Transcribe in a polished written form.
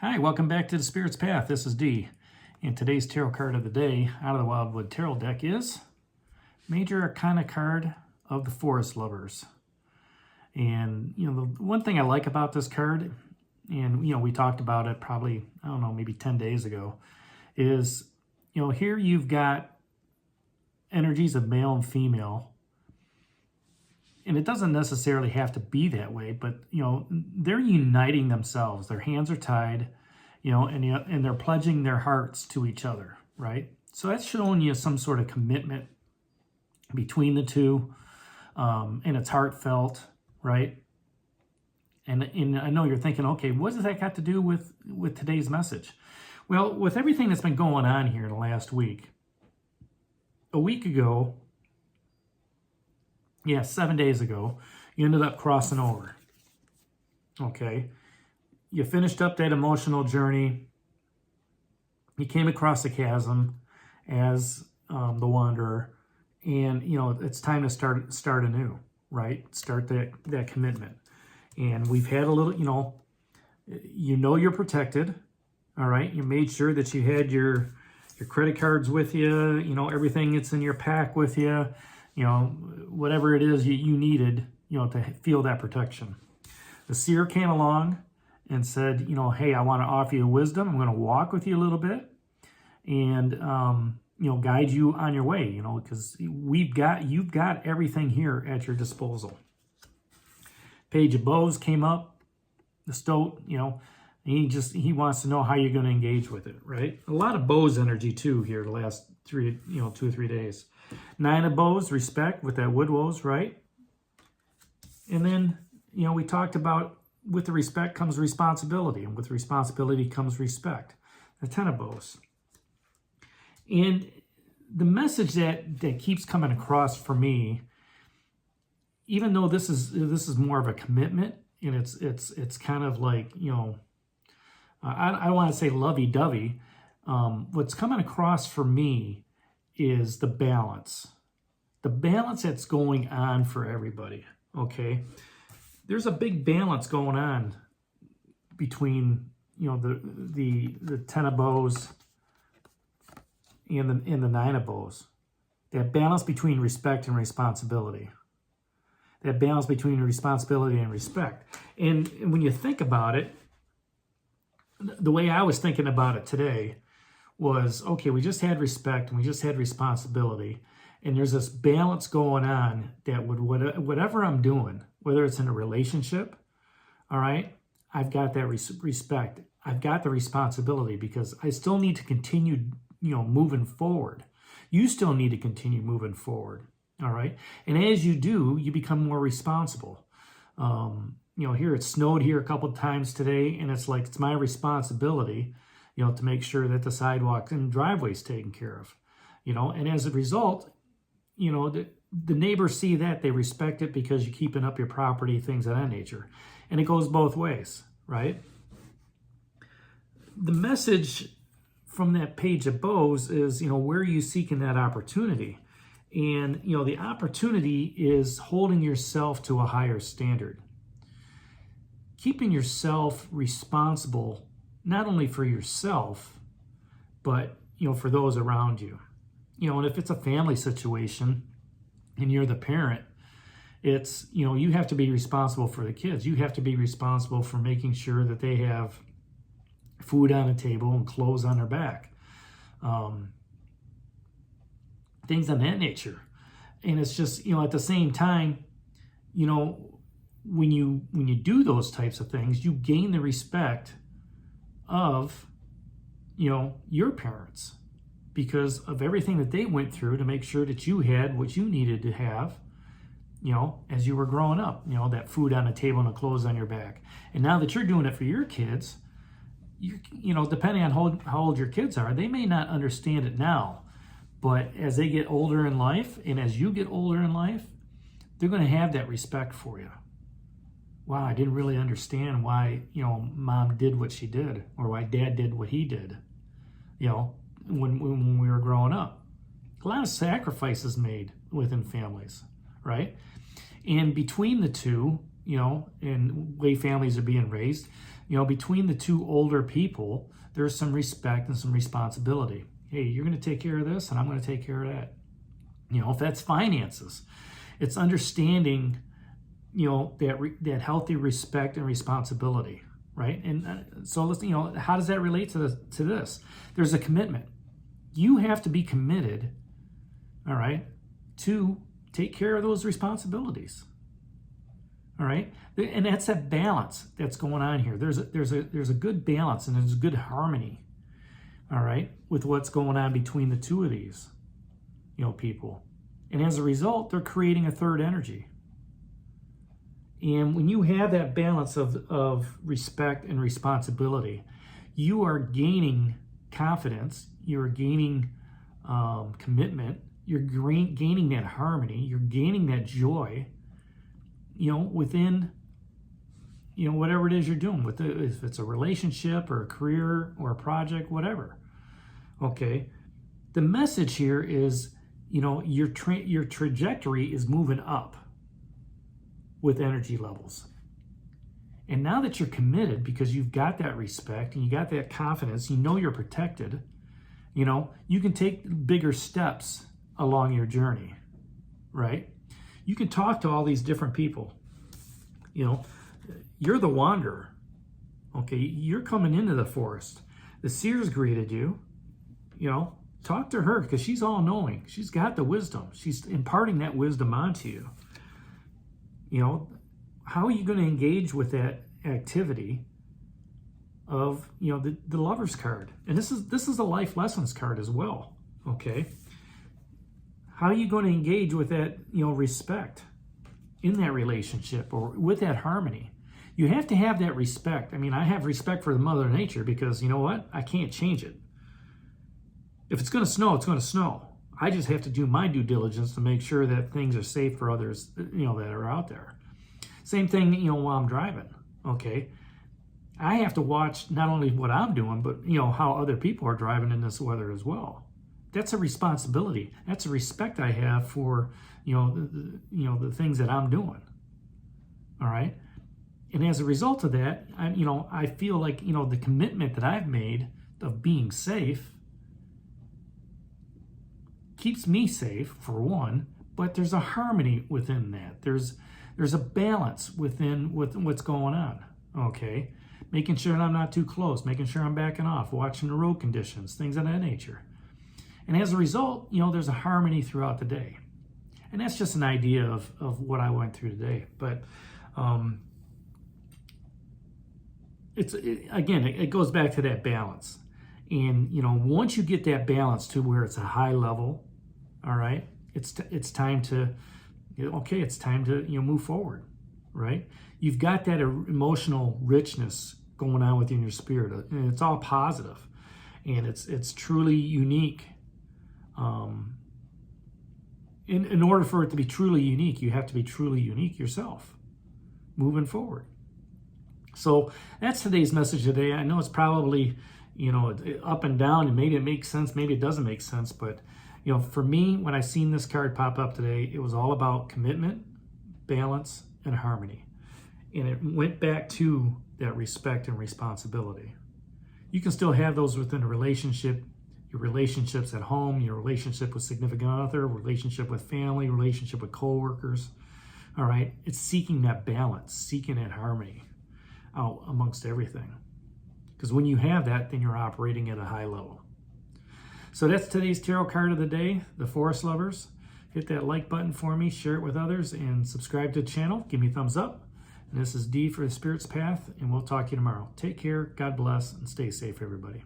Hi, welcome back to the Spirit's Path. This is Dee. And today's tarot card of the day out of the Wildwood Tarot deck is Major Arcana card of the Forest Lovers. And, the one thing I like about this card, and, we talked about it probably, maybe 10 days ago, is, here you've got energies of male and female. And it doesn't necessarily have to be that way, but, they're uniting themselves. Their hands are tied, and they're pledging their hearts to each other, right? So that's showing you some sort of commitment between the two, and it's heartfelt, right? And I know you're thinking, okay, what does that got to do with today's message? Well, with everything that's been going on here in the last week, a week ago, 7 days ago, you ended up crossing over. Okay. You finished up that emotional journey. You came across the chasm as the wanderer. And, it's time to start anew, right? Start that commitment. And we've had a little, you're protected. All right. You made sure that you had your credit cards with you, everything that's in your pack with you. Whatever it is you needed, to feel that protection. The seer came along and said, hey, I want to offer you wisdom. I'm going to walk with you a little bit and, guide you on your way, because you've got everything here at your disposal. Page of Bows came up, the stoat, he wants to know how you're going to engage with it, right? A lot of Bows energy too here the last 2 or 3 days. Nine of Bows, respect with that Wood Woes, right? And then, we talked about with the respect comes responsibility, and with responsibility comes respect. The Ten of Bows. And the message that keeps coming across for me, even though this is more of a commitment, and it's kind of like, I don't want to say lovey-dovey. What's coming across for me is the balance that's going on for everybody. Okay, there's a big balance going on between the Ten of Bows and the Nine of Bows. That balance between respect and responsibility. That balance between responsibility and respect. And when you think about it, the way I was thinking about it today was, okay, we just had respect and we just had responsibility, and there's this balance going on that whatever I'm doing, whether it's in a relationship, all right, I've got that respect. I've got the responsibility because I still need to continue, moving forward. You still need to continue moving forward, all right? And as you do, you become more responsible. Here it snowed here a couple of times today, and it's like it's my responsibility to make sure that the sidewalks and driveways taken care of, and as a result, the neighbors see that, they respect it because you're keeping up your property, things of that nature. And it goes both ways, right? The message from that Page of Bows is, where are you seeking that opportunity? And, the opportunity is holding yourself to a higher standard. Keeping yourself responsible not only for yourself, but, for those around you. And if it's a family situation and you're the parent, it's, you have to be responsible for the kids. You have to be responsible for making sure that they have food on the table and clothes on their back. Things of that nature. And it's just, at the same time, when you do those types of things, you gain the respect of, your parents because of everything that they went through to make sure that you had what you needed to have, as you were growing up, that food on the table and the clothes on your back. And now that you're doing it for your kids, depending on how old your kids are, they may not understand it now, but as they get older in life and as you get older in life, they're going to have that respect for you. Wow, I didn't really understand why, mom did what she did or why dad did what he did, when we were growing up. A lot of sacrifices made within families, right? And between the two, and way families are being raised, between the two older people, there's some respect and some responsibility. Hey, you're going to take care of this and I'm going to take care of that. If that's finances, it's understanding, that healthy respect and responsibility, right? And so let's, how does that relate to this? There's a commitment. You have to be committed, all right, to take care of those responsibilities. All right, and that's that balance that's going on here. There's a good balance and there's a good harmony, all right, with what's going on between the two of these, people. And as a result, they're creating a third energy. And when you have that balance of respect and responsibility, you are gaining confidence, you're gaining commitment, you're gaining that harmony, you're gaining that joy, within, whatever it is you're doing, if it's a relationship or a career or a project, whatever. Okay. The message here is, your trajectory is moving up with energy levels. And now that you're committed, because you've got that respect and you got that confidence, you're protected, you can take bigger steps along your journey, right? You can talk to all these different people. You're the wanderer. Okay, you're coming into the forest. The seers greeted you. Talk to her because she's all knowing. She's got the wisdom. She's imparting that wisdom onto you. How are you going to engage with that activity of, the Lover's card? And this is a life lessons card as well. Okay. How are you going to engage with that, respect in that relationship or with that harmony? You have to have that respect. I mean, I have respect for the Mother Nature because you know what? I can't change it. If it's going to snow, it's going to snow. I just have to do my due diligence to make sure that things are safe for others, that are out there. Same thing, while I'm driving, okay? I have to watch not only what I'm doing, but, how other people are driving in this weather as well. That's a responsibility. That's a respect I have for, the things that I'm doing, all right? And as a result of that, I feel like, the commitment that I've made of being safe keeps me safe, for one, but there's a harmony within that. There's a balance within what's going on, okay? Making sure that I'm not too close, making sure I'm backing off, watching the road conditions, things of that nature. And as a result, there's a harmony throughout the day. And that's just an idea of what I went through today. But it goes back to that balance. And, once you get that balance to where it's a high level, all right, it's time to, it's time to, move forward, right? You've got that emotional richness going on within your spirit, and it's all positive, and it's truly unique. In order for it to be truly unique, you have to be truly unique yourself, moving forward. So that's today's message today. I know it's probably, up and down, and maybe it makes sense, maybe it doesn't make sense, but for me, when I seen this card pop up today, it was all about commitment, balance, and harmony. And it went back to that respect and responsibility. You can still have those within a relationship, your relationships at home, your relationship with significant other, relationship with family, relationship with coworkers. All right, it's seeking that balance, seeking that harmony out amongst everything. Because when you have that, then you're operating at a high level. So that's today's tarot card of the day, the Forest Lovers. Hit that like button for me, share it with others, and subscribe to the channel. Give me a thumbs up. And this is D for the Spirit's Path, and we'll talk to you tomorrow. Take care, God bless, and stay safe, everybody.